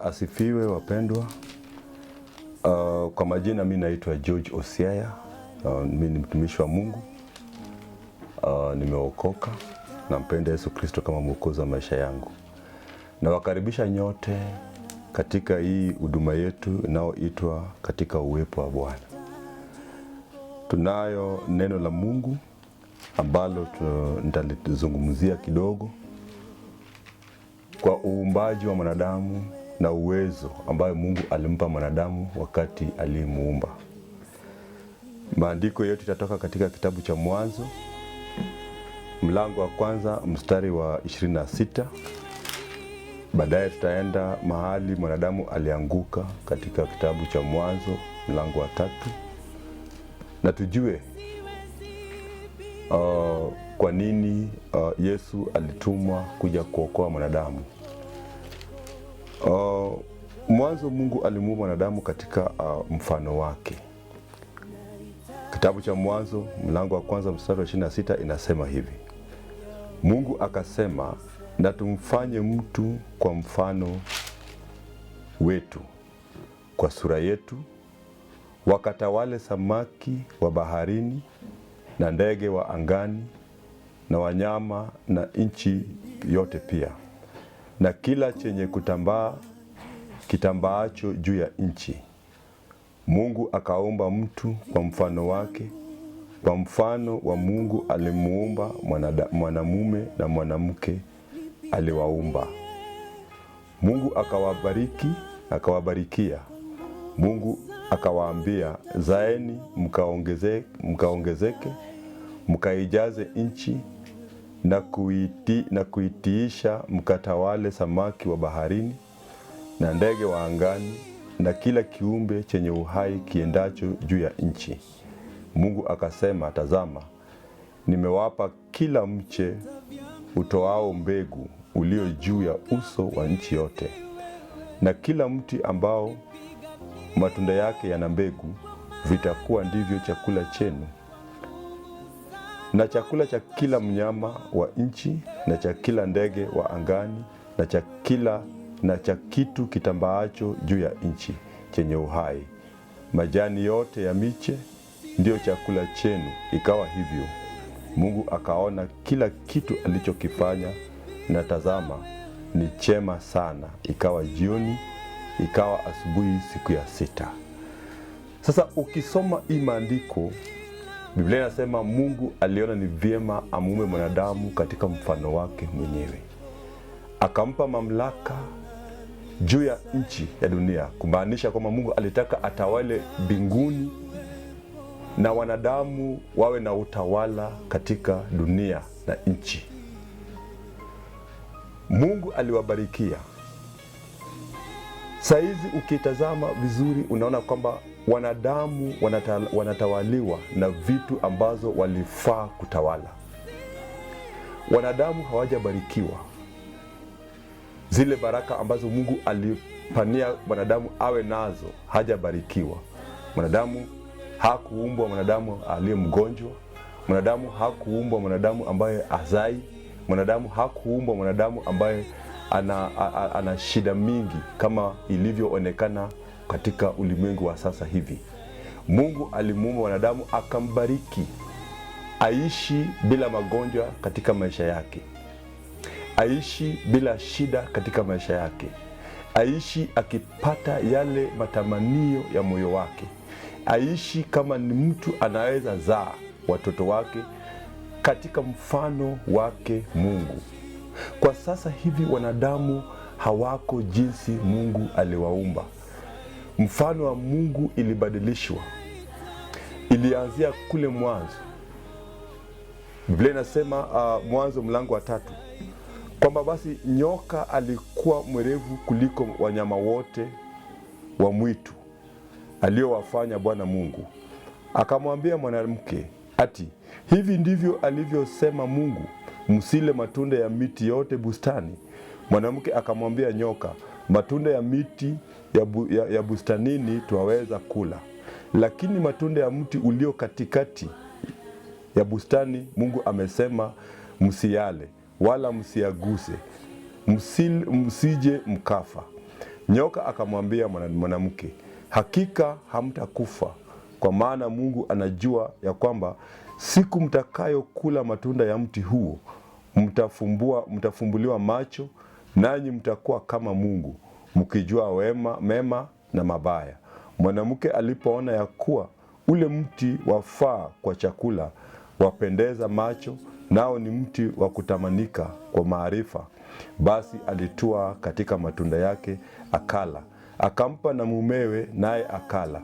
Bwana asifiwe wapendwa. Kwa majina mimi naitwa George Osiaya. Mimi ni mtumishi wa Mungu. Nimeokoka, nampenda Yesu Kristo kama mwokozi wa maisha yangu. Nawakaribisha nyote katika hii huduma yetu inayoitwa katika uwepo wa Bwana. Tunayo neno la Mungu ambalo nitalizungumzia kidogo kwa uumbaji wa mwanadamu na uwezo ambayo Mungu alimpa mwanadamu wakati alimuumba. Maandiko yetu yatatoka katika kitabu cha Mwanzo, mlango wa kwanza mstari wa 26. Baadaye tutaenda mahali mwanadamu alianguka katika kitabu cha Mwanzo mlango wa 3. Na tujue kwa nini Yesu alitumwa kuja kuokoa mwanadamu. Mwanzo Mungu alimuumba mwanadamu katika mfano wake. Kitabu cha Mwanzo mlango wa kwanza mstari wa 26 inasema hivi: Mungu akasema, na tumfanye mtu kwa mfano wetu, kwa sura yetu, wakatawale samaki wa baharini na ndege wa angani na wanyama na nchi yote pia, na kila chenye kutambaa kitambaacho juu ya nchi. Mungu akaumba mtu kwa mfano wake, kwa mfano wa Mungu alimuumba, mwanamume na mwanamke aliwaumba. Mungu akawabarikia. Mungu akawaambia, zaeni mkaongezeke, mkaijaze nchi na kuitiisha, mkatawale samaki wa baharini na ndege wa angani na kila kiumbe chenye uhai kiendacho juu ya nchi. Mungu akasema, tazama, nimewapa kila mche utoao mbegu ulio juu ya uso wa nchi yote, na kila mti ambao matunda yake yana mbegu, vitakuwa ndivyo chakula chenu. Na chakula cha kila mnyama wa nchi na cha kila ndege wa angani na cha kitu kitambaacho juu ya nchi chenye uhai, majani yote ya miche ndio chakula chenu. Ikawa hivyo. Mungu akaona kila kitu alichokifanya, na tazama, ni chema sana. Ikawa jioni, ikawa asubuhi, siku ya 6. Sasa ukisoma hii maandiko, Biblia inasema Mungu aliona ni vyema amuumbe mwanadamu katika mfano wake mwenyewe. Akampa mamlaka juu ya nchi ya dunia, kumaanisha kwamba Mungu alitaka atawale mbinguni na wanadamu wawe na utawala katika dunia na nchi. Mungu aliwabarikia. Saizi ukitazama vizuri unaona kwamba wanadamu wanatawaliwa na vitu ambazo walifaa kutawala. Wanadamu hawajabarikiwa zile baraka ambazo Mungu alipania wanadamu awe nazo, hajabarikiwa. Mwanadamu hakuumbwa mwanadamu aliye mgonjwa. Mwanadamu hakuumbwa mwanadamu ambaye hazai. Mwanadamu hakuumbwa mwanadamu ambaye ana shida mingi kama ilivyoonekana katika ulimwengu wa sasa hivi. Mungu alimuumba mwanadamu akambariki aishi bila magonjwa katika maisha yake, aishi bila shida katika maisha yake, aishi akipata yale matamanio ya moyo wake, aishi kama ni mtu anaweza zaa watoto wake katika mfano wake Mungu. Kwa sasa hivi wanadamu hawako jinsi Mungu aliwaumba. Mfano wa Mungu ilibadilishwa. Ilianzia kule mwanzo. Biblia inasema Mwanzo mlango wa 3 kwamba basi nyoka alikuwa mwerevu kuliko wanyama wote wa mwitu aliowafanya Bwana Mungu. Akamwambia mwanamke, ati hivi ndivyo alivyosema Mungu, msile matunda ya miti yote bustani? Mwanamke akamwambia nyoka, matunda ya miti ya bustanini twaweza kula, lakini matunda ya mti ulio katikati ya bustani Mungu amesema msiyale wala msiyaguse, msije mkafa. Nyoka akamwambia mwanamke, hakika hamtakufa, kwa maana Mungu anajua ya kwamba siku mtakayo kula matunda ya mti huo, mtafumbuliwa macho, nanyi mtakuwa kama Mungu, mkijua mema na mabaya. Mwanamke alipoona ya kuwa ule mti wafaa kwa chakula, wapendeza macho, nao ni mti wa kutamanika kwa maarifa, basi alitua katika matunda yake akala, akampa na mumewe, naye akala.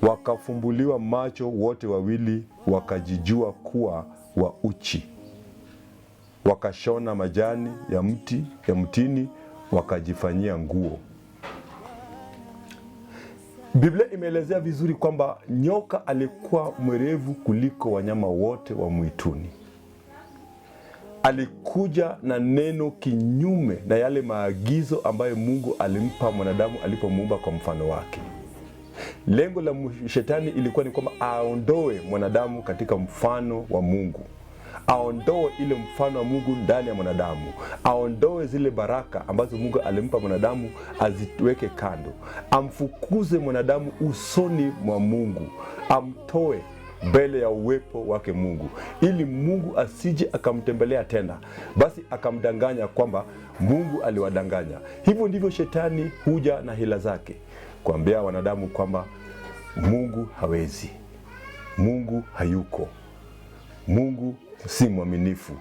Wakafumbuliwa macho wote wawili, wakajijua kuwa wa uchi. Wakashona majani ya mtini, wakajifanyia nguo. Biblia imeelezea vizuri kwamba nyoka alikuwa mwerevu kuliko wanyama wote wa mwituni. Alikuja na neno kinyume na yale maagizo ambayo Mungu alimpa mwanadamu alipomuumba kwa mfano wake. Lengo la shetani ilikuwa ni kwamba aondoe mwanadamu katika mfano wa Mungu. Aondoe ile mfano wa Mungu ndani ya mwanadamu. Aondoe zile baraka ambazo Mungu alimpa mwanadamu, aziweke kando. Amfukuze mwanadamu usoni mwa Mungu. Amtoe mbele ya uwepo wake Mungu, ili Mungu asije akamtembelea tena, basi akamdanganya kwamba Mungu aliwadanganya. Hivyo ndivyo shetani huja na hila zake, kuambia wanadamu kwamba Mungu hawezi, Mungu hayuko, Mungu si mwaminifu.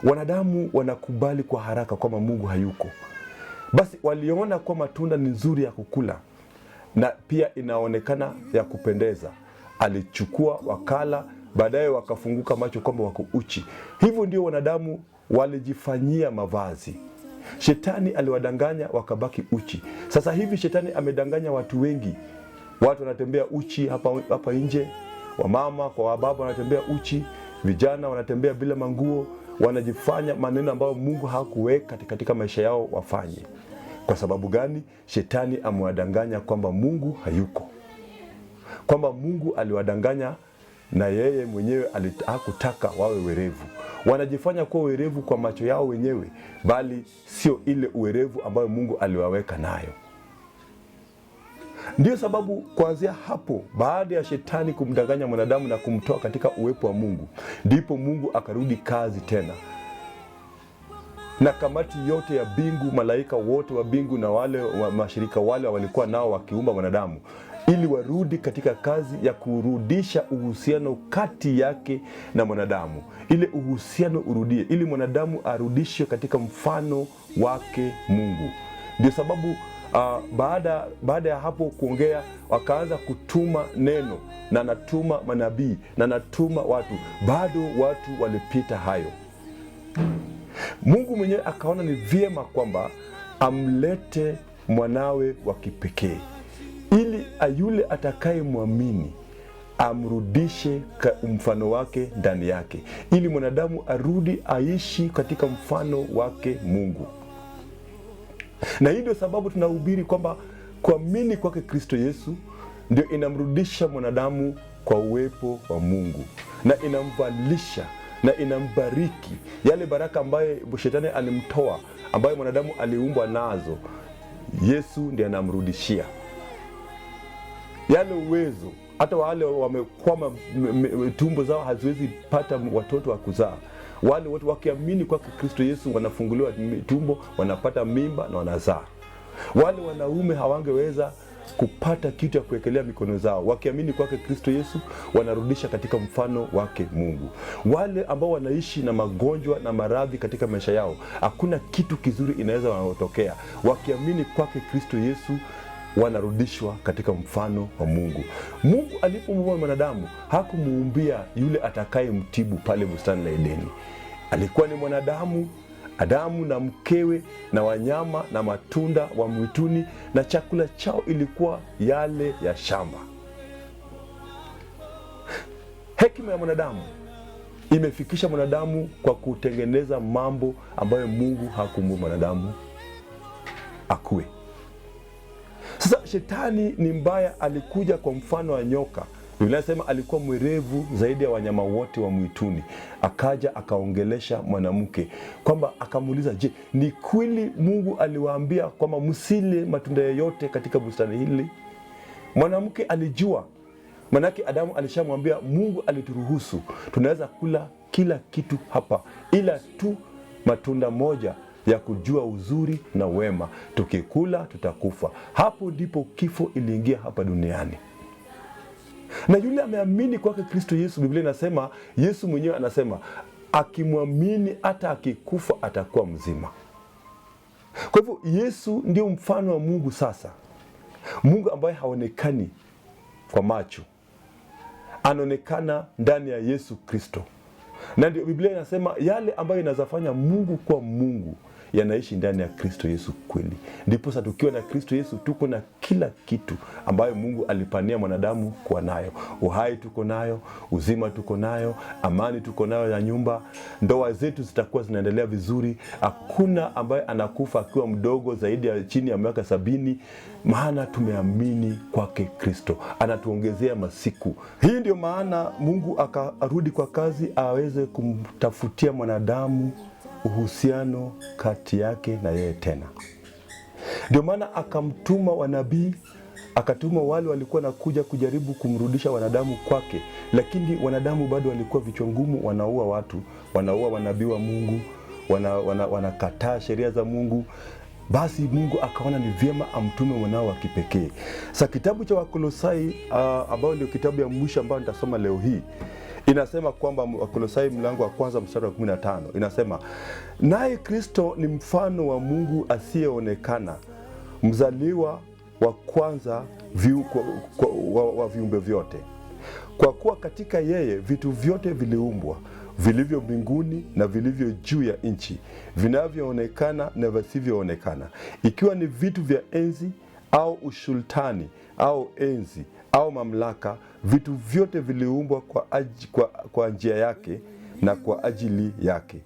Wanadamu wanakubali kwa haraka kwamba Mungu hayuko. Basi waliona kwa matunda ni nzuri ya kukula na pia inaonekana ya kupendeza. Alichukua wakala, baadaye wakafunguka macho kwamba wako uchi. Hivyo ndio wanadamu walijifanyia mavazi. Shetani aliwadanganya wakabaki uchi. Sasa hivi shetani amedanganya watu wengi. Watu wanatembea uchi hapa nje, wamama kwa wababa wanatembea uchi, vijana wanatembea bila manguo, wanajifanya maneno ambayo Mungu hakuweka katika maisha yao wafanye. Kwa sababu gani? Shetani amewadanganya kwamba Mungu hayuko, kwamba Mungu aliwadanganya na yeye mwenyewe hakutaka wawe werevu. Wanajifanya kuwa werevu kwa macho yao wenyewe, bali sio ile uwerevu ambayo Mungu aliwaweka nayo. Ndiyo sababu kuanzia hapo, baada ya shetani kumdanganya mwanadamu na kumtoa katika uwepo wa Mungu, ndipo Mungu akarudi kazi tena. Na kamati yote ya bingu, malaika wote wa bingu na wale mashirika wale walikuwa nao wakiumba mwanadamu, ili warudi katika kazi ya kurudisha uhusiano kati yake na mwanadamu. Ile uhusiano urudie, ili mwanadamu arudishwe katika mfano wake Mungu. Ndio sababu baada ya hapo kuongea, wakaanza kutuma neno, na natuma manabii, na natuma watu. Bado watu walipita hayo. Mungu mwenyewe akaona ni vyema kwamba amlete mwanawe wa kipekee, ili yule atakaye muamini amrudishe mfano wake ndani yake, ili mwanadamu arudi aishi katika mfano wake Mungu. Na hii ndio sababu tunahubiri kwamba kuamini kwake Kristo Yesu ndio inamrudisha mwanadamu kwa uwepo wa Mungu, na inamvalisha na inambariki yale baraka ambaye shetani alimtoa, ambaye mwanadamu aliumbwa nazo. Yesu ndiye anamrudishia yale uwezo. Hata wale wamekwama, tumbo zao haziwezi pata watoto wa kuzaa, wale wote wakiamini kwa Kristo Yesu wanafunguliwa tumbo, wanapata mimba na wanazaa. Wale wanaume hawangeweza kupata kitu ya kuwekelea mikono zao, wakiamini kwake Kristo Yesu wanarudisha katika mfano wake Mungu. Wale ambao wanaishi na magonjwa na maradhi katika maisha yao, hakuna kitu kizuri inaweza wanatokea, wakiamini kwake Kristo Yesu wanarudishwa katika mfano wa Mungu. Mungu alipomuumba mwanadamu hakumuumbia yule atakaye mtibu pale bustani la Edeni. Alikuwa ni mwanadamu, Adamu na mkewe na wanyama na matunda wa mwituni, na chakula chao ilikuwa yale ya shamba. Hekima ya mwanadamu imefikisha mwanadamu kwa kutengeneza mambo ambayo Mungu hakumuumba mwanadamu akuwe. Sasa shetani ni mbaya, alikuja kwa mfano wa nyoka Biblia inasema alikuwa mwerevu zaidi ya wanyama wote wa mwituni. Akaja akaongelesha mwanamke kwamba akamuuliza, je, ni kweli Mungu aliwaambia kwamba msile matunda yoyote katika bustani hili? Mwanamke alijua, manake Adamu alishamwambia Mungu alituruhusu tunaweza kula kila kitu hapa, ila tu matunda moja ya kujua uzuri na wema, tukikula tutakufa. Hapo ndipo kifo iliingia hapa duniani. Na yule ameamini kwake Kristo Yesu, Biblia inasema, Yesu mwenyewe anasema akimwamini hata akikufa atakuwa mzima. Kwa hivyo Yesu ndio mfano wa Mungu sasa. Mungu ambaye haonekani kwa macho, anaonekana ndani ya Yesu Kristo. Na ndio Biblia inasema yale ambayo inazafanya Mungu kuwa Mungu yanaishi ndani ya Kristo Yesu kweli. Ndipo sasa tukiwa na Kristo Yesu tuko na kila kitu ambayo Mungu alipania mwanadamu kuwa nayo. Uhai tuko nayo, uzima tuko nayo, amani tuko nayo ya nyumba, ndoa zetu zitakuwa zinaendelea vizuri. Hakuna ambaye anakufa akiwa mdogo zaidi ya chini ya miaka 70, maana tumeamini kwake Kristo. Anatuongezea masiku. Hii ndio maana Mungu akarudi kwa kazi aweze kumtafutia mwanadamu uhusiano kati yake na yeye tena. Ndio maana akamtuma wanabii, akatuma wale walikuwa nakuja kujaribu kumrudisha wanadamu kwake, lakini wanadamu bado walikuwa vichwa ngumu, wanaua watu, wanaua wanabii wa Mungu, wanakataa sheria za Mungu. Basi Mungu akaona ni vyema amtume mwanao wa kipekee. Sasa kitabu cha Wakolosai ambao ndio kitabu ya mwisho ambao nitasoma leo hii, inasema kwamba Wakolosai mlango wa 1 mstari wa 15 inasema, naye Kristo ni mfano wa Mungu asiyeonekana, mzaliwa wa kwanza wa viumbe vyote. Kwa kuwa katika yeye vitu vyote viliumbwa, vilivyo mbinguni na vilivyo juu ya nchi, vinavyoonekana na visivyoonekana, ikiwa ni vitu vya enzi au usultani au enzi au mamlaka. Vitu vyote viliumbwa kwa njia yake na kwa ajili yake.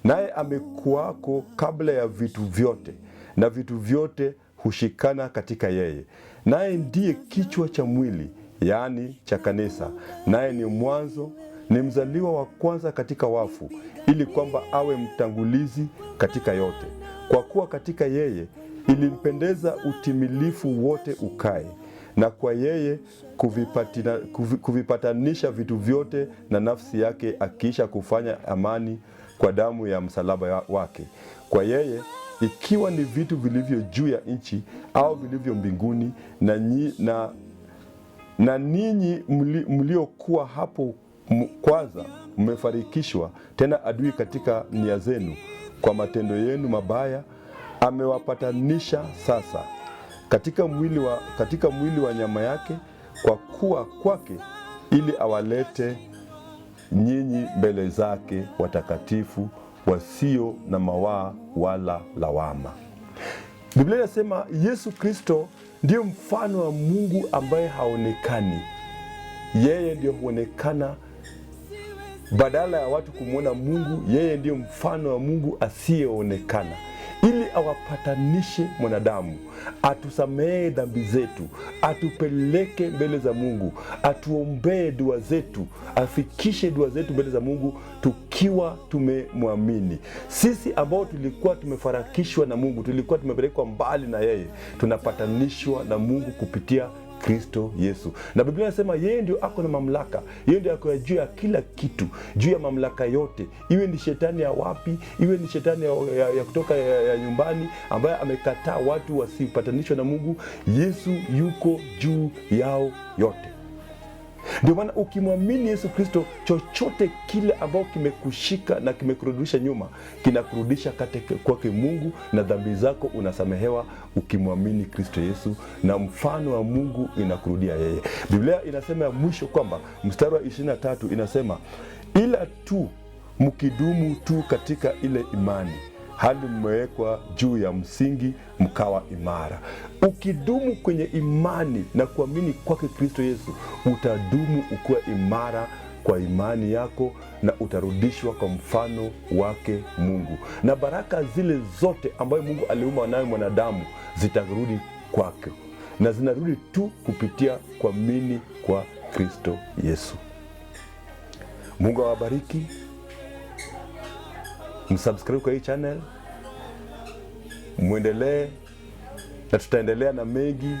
Naye amekuwako kabla ya vitu vyote, na vitu vyote hushikana katika yeye. Naye ndiye kichwa cha mwili, yaani cha kanisa. Naye ni mwanzo, ni mzaliwa wa kwanza katika wafu, ili kwamba awe mtangulizi katika yote. Kwa kuwa katika yeye ilimpendeza utimilifu wote ukae, na kwa yeye kuvipatanisha vitu vyote na nafsi yake, akiisha kufanya amani kwa damu ya msalaba wake. Kwa yeye, ikiwa ni vitu vilivyo juu ya nchi au vilivyo mbinguni, na ninyi mliokuwa hapo kwanza mmefarikishwa tena adui katika nia zenu kwa matendo yenu mabaya, amewapatanisha sasa katika mwili wa nyama yake, kwa kuwa kwake, ili awalete nyinyi mbele zake watakatifu, wasio na mawaa wala lawama. Biblia inasema Yesu Kristo ndiyo mfano wa Mungu ambaye haonekani. Yeye ndiyo huonekana. Badala ya watu kumwona Mungu, yeye ndiyo mfano wa Mungu asiyeonekana, ili awapatanishe mwanadamu, atusamehe dhambi zetu, atupeleke mbele za Mungu, atuombee dua zetu, afikishe dua zetu mbele za Mungu tukiwa tumemwamini. Sisi ambao tulikuwa tumefarakishwa na Mungu, tulikuwa tumepelekwa mbali na yeye, tunapatanishwa na Mungu kupitia Kristo Yesu. Na Biblia inasema yeye ndio ako na mamlaka, yeye ndio ako juu ya kila kitu, juu ya mamlaka yote. Iwe ni shetani ya wapi, iwe ni shetani ya kutoka ya nyumbani ambaye amekataa watu wasipatanishwe na Mungu, Yesu yuko juu yao yote. Ndio maana ukimwamini Yesu Kristo, chochote kile ambao kimekushika na kimekurudisha nyuma, kinakurudisha kwake Mungu, na dhambi zako unasamehewa ukimwamini Kristo Yesu, na mfano wa Mungu inakurudia yeye. Biblia inasema ya mwisho kwamba mstari wa 23 inasema, ila tu mkidumu tu katika ile imani, hali mmewekwa juu ya msingi mkawa imara. Ukidumu kwenye imani na kuamini kwake Kristo Yesu, utadumu ukiwa imara kwa imani yako, na utarudishwa kwa mfano wake Mungu, na baraka zile zote ambayo Mungu aliumba nayo mwanadamu zitarudi kwake, na zinarudi tu kupitia kuamini kwa Kristo Yesu. Mungu awabariki. Msubscribe kwa hii channel, muendelee, na tutaendelea na mengi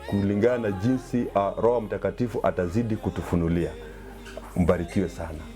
kulingana na jinsi Roho Mtakatifu atazidi kutufunulia. Mbarikiwe sana.